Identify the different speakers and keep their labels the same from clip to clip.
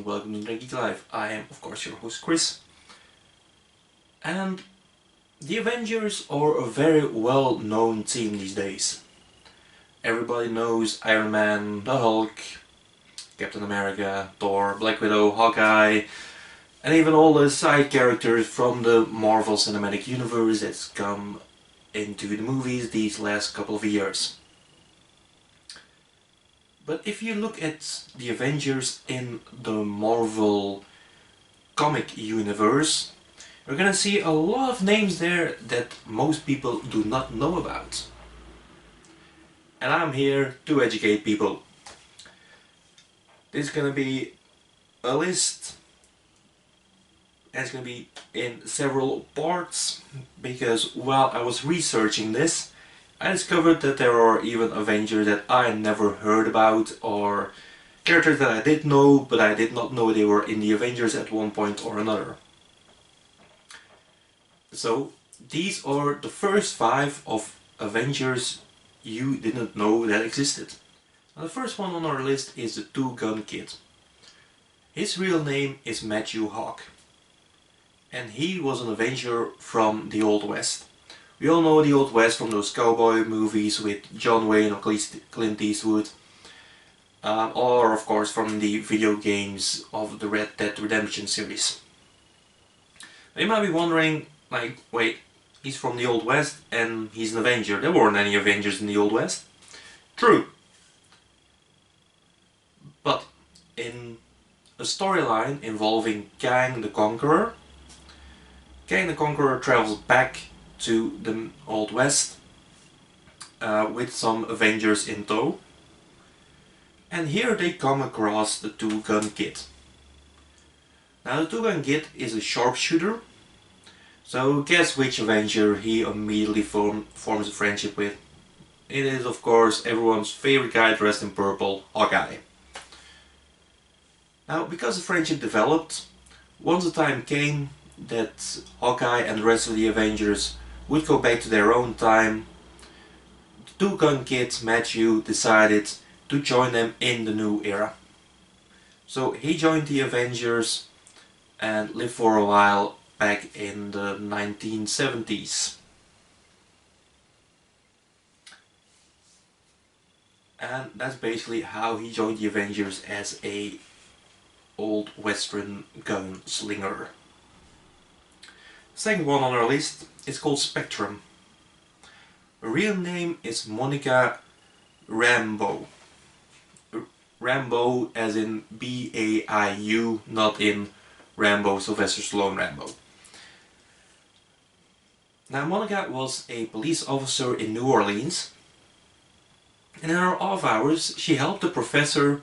Speaker 1: welcome to Geek Life. I am, of course, your host Chris. And the Avengers are a very well-known team these days. Everybody knows Iron Man, the Hulk, Captain America, Thor, Black Widow, Hawkeye, and even all the side characters from the Marvel Cinematic Universe that's come into the movies these last couple of years. But if you look at the Avengers in the Marvel comic universe, you're gonna see a lot of names there that most people do not know about. And I'm here to educate people. This is gonna be a list, and it's gonna be in several parts, because while I was researching this, I discovered that there are even Avengers that I never heard about, or characters that I did know, but I did not know they were in the Avengers at one point or another. So, these are the first 5 of Avengers you didn't know that existed. Now, the first one on our list is the Two-Gun Kid. His real name is Matthew Hawk, and he was an Avenger from the Old West. We all know the Old West from those cowboy movies with John Wayne or Clint Eastwood, or of course from the video games of the Red Dead Redemption series. Now, you might be wondering, like, wait, he's from the Old West and he's an Avenger. There weren't any Avengers in the Old West. True. But in a storyline involving Kang the Conqueror travels back to the Old West with some Avengers in tow, and here they come across the Two-Gun Kid. Now, the Two-Gun Kid is a sharpshooter, so guess which Avenger he immediately forms a friendship with. It is, of course, everyone's favorite guy dressed in purple, Hawkeye. Now, because the friendship developed, once the time came that Hawkeye and the rest of the Avengers would go back to their own time, the Two-Gun Kid, Matthew, decided to join them in the new era. So he joined the Avengers and lived for a while back in the 1970s. And that's basically how he joined the Avengers, as a old western gunslinger. Second one on our list is called Spectrum. Her real name is Monica Rambeau. Rambeau as in B-A-I-U, not in Rambo, Sylvester Stallone Rambo. Now, Monica was a police officer in New Orleans, and in her off hours she helped a professor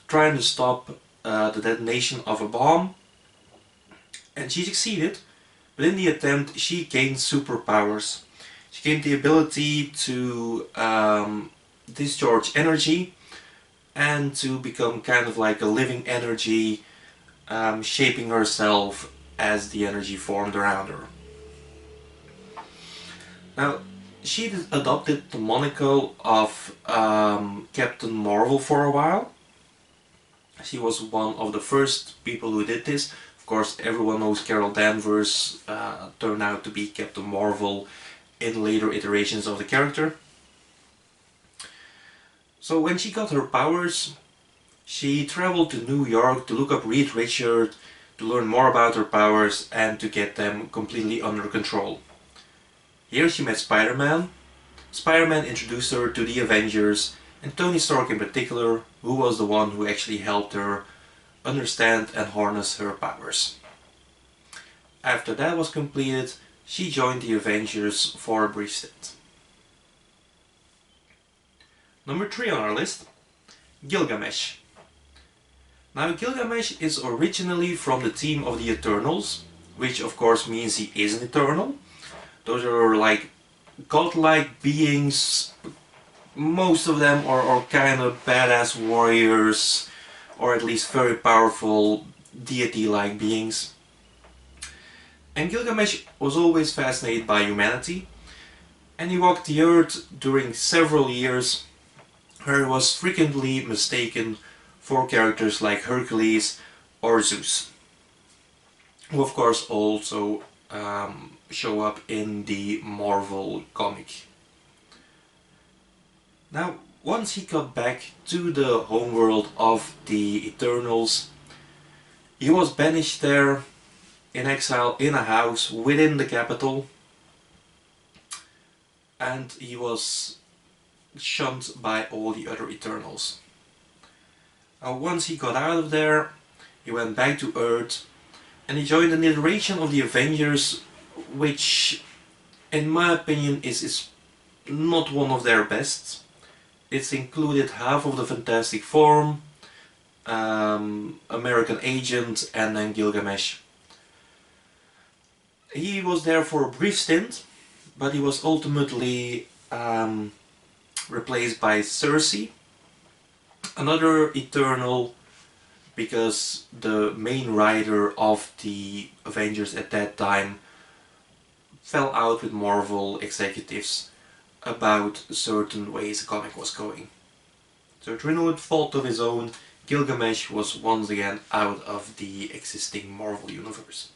Speaker 1: trying to stop the detonation of a bomb, and she succeeded. But in the attempt, she gained superpowers. She gained the ability to discharge energy and to become kind of like a living energy, shaping herself as the energy formed around her. Now, she adopted the moniker of Captain Marvel for a while. She was one of the first people who did this. Of course, everyone knows Carol Danvers turned out to be Captain Marvel in later iterations of the character. So when she got her powers, she traveled to New York to look up Reed Richards, to learn more about her powers and to get them completely under control. Here she met Spider-Man. Spider-Man introduced her to the Avengers, and Tony Stark in particular, who was the one who actually helped her understand and harness her powers. After that was completed, she joined the Avengers for a brief stint. Number 3 on our list, Gilgamesh. Now, Gilgamesh is originally from the team of the Eternals, which of course means he is an Eternal. Those are like godlike beings. Most of them are kind of badass warriors, or at least very powerful deity-like beings. And Gilgamesh was always fascinated by humanity, and he walked the earth during several years, where he was frequently mistaken for characters like Hercules or Zeus, who of course also show up in the Marvel comic. Now, once he got back to the homeworld of the Eternals, he was banished there in exile in a house within the capital, and he was shunned by all the other Eternals. Now, once he got out of there, he went back to Earth and he joined an iteration of the Avengers, which in my opinion is not one of their best. It's included half of the Fantastic Four, American Agent, and then Gilgamesh. He was there for a brief stint, but he was ultimately replaced by Cersei, another Eternal, because the main writer of the Avengers at that time fell out with Marvel executives about certain ways the comic was going. So through no fault of his own, Gilgamesh was once again out of the existing Marvel universe.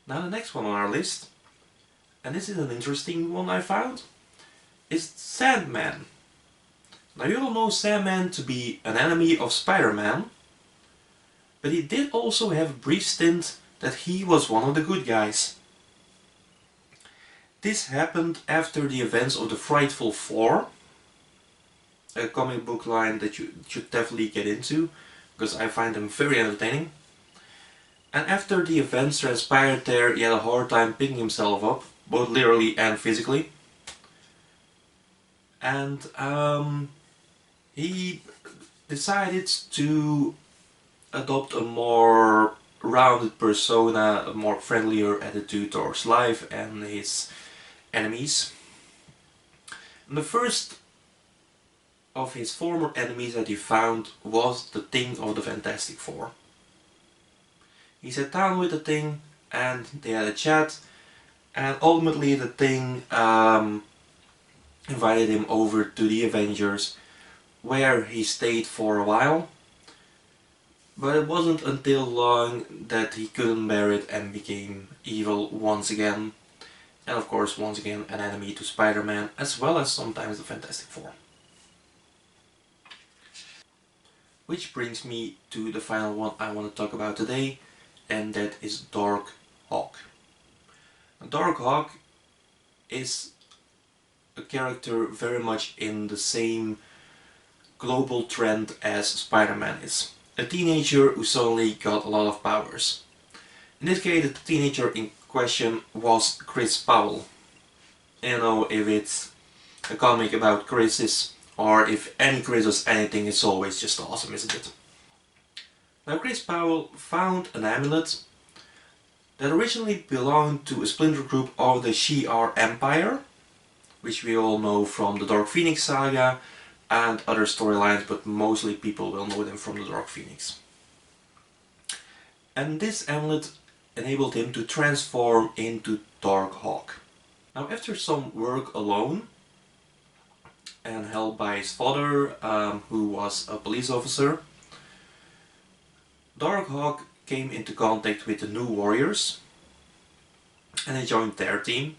Speaker 1: Now the next one on our list, and this is an interesting one I found, is Sandman. Now you all know Sandman to be an enemy of Spider-Man, but he did also have a brief stint that he was one of the good guys. This happened after the events of the Frightful Four, a comic book line that you should definitely get into, because I find them very entertaining. And after the events transpired there, he had a hard time picking himself up, both literally and physically. And he decided to adopt a more rounded persona, a more friendlier attitude towards life and his enemies. And the first of his former enemies that he found was the Thing of the Fantastic Four. He sat down with the Thing and they had a chat, and ultimately the Thing invited him over to the Avengers, where he stayed for a while. But it wasn't until long that he couldn't bear it and became evil once again. And of course, once again, an enemy to Spider-Man, as well as sometimes the Fantastic Four. Which brings me to the final one I want to talk about today, and that is Dark Hawk. Dark Hawk is a character very much in the same global trend as Spider-Man is. A teenager who suddenly got a lot of powers. In this case, the teenager in question was Chris Powell. You know, if it's a comic about Chris's, or if any Chris does anything, it's always just awesome, isn't it? Now, Chris Powell found an amulet that originally belonged to a splinter group of the Shi'ar Empire, which we all know from the Dark Phoenix saga and other storylines, but mostly people will know them from the Dark Phoenix. And this amulet enabled him to transform into Dark Hawk. Now, after some work alone, and helped by his father, who was a police officer, Dark Hawk came into contact with the New Warriors, and he joined their team.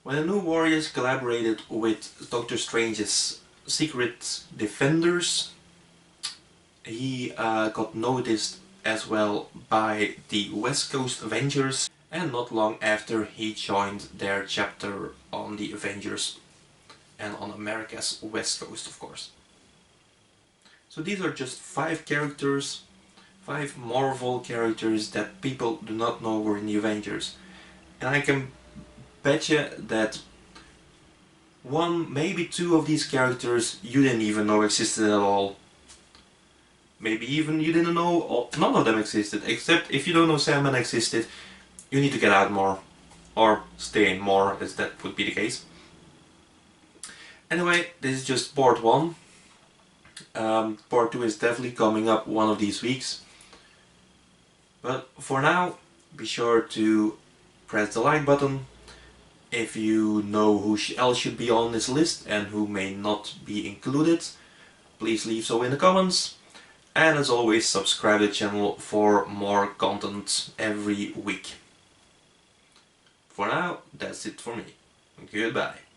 Speaker 1: When the New Warriors collaborated with Doctor Strange's secret defenders, he got noticed as well by the West Coast Avengers, and not long after he joined their chapter on the Avengers and on America's West Coast, of course. So these are just 5 characters, 5 Marvel characters that people do not know were in the Avengers. And I can bet you that 1, maybe 2 of these characters you didn't even know existed at all. Maybe even you didn't know none of them existed, except if you don't know Sandman existed, you need to get out more. Or stay in more, as that would be the case. Anyway, this is just part 1. Part 2 is definitely coming up one of these weeks. But for now, be sure to press the like button. If you know who else should be on this list and who may not be included, please leave so in the comments. and as always subscribe to the channel for more content every week. For now, that's it for me. Goodbye.